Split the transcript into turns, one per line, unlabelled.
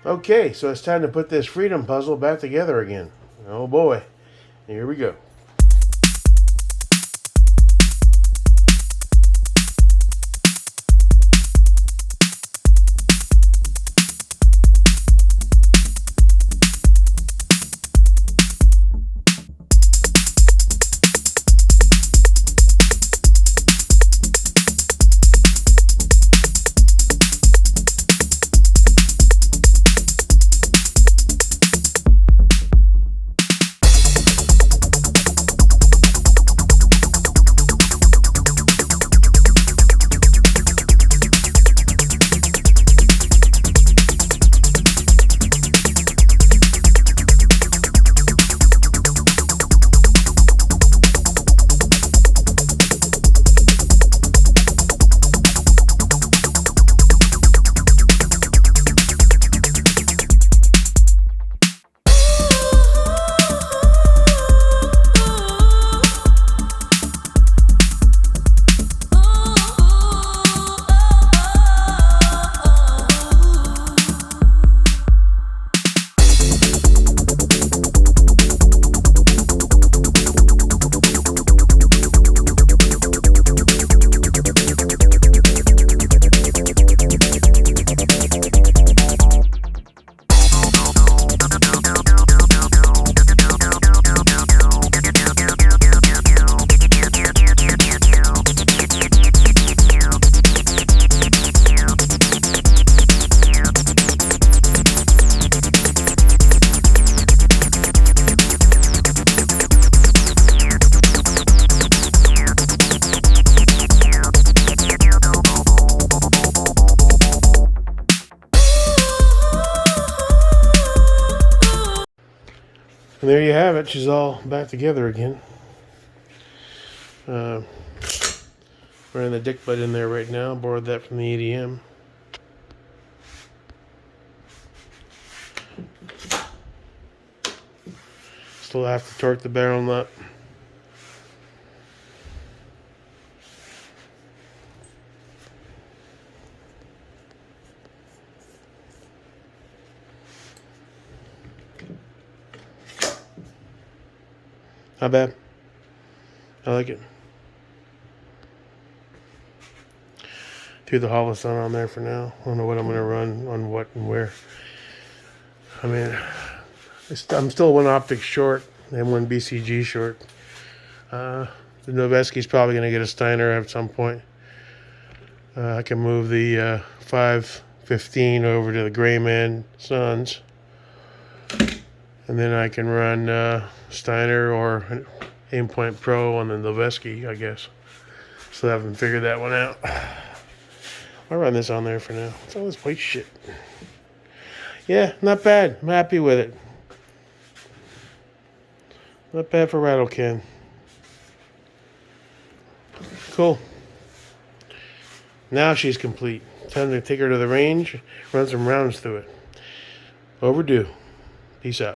Okay, so it's time to put this freedom puzzle back together again. Oh boy, here we go. And there you have it. She's all back together again. Running the dick butt in there right now. Borrowed that from the EDM. Still have to torque the barrel nut. Not bad. I like it. Threw the Holosun on there for now. I don't know what I'm going to run on what and where. I mean, I'm still one optic short and one BCG short. The Noveski's probably going to get a Steiner at some point. I can move the 515 over to the Grayman Suns. And then I can run Steiner or Aimpoint Pro on the Noveski, I guess. Still haven't figured that one out. I'll run this on there for now. It's all this white shit. Yeah, not bad. I'm happy with it. Not bad for rattle can. Cool. Now she's complete. Time to take her to the range, run some rounds through it. Overdue. Peace out.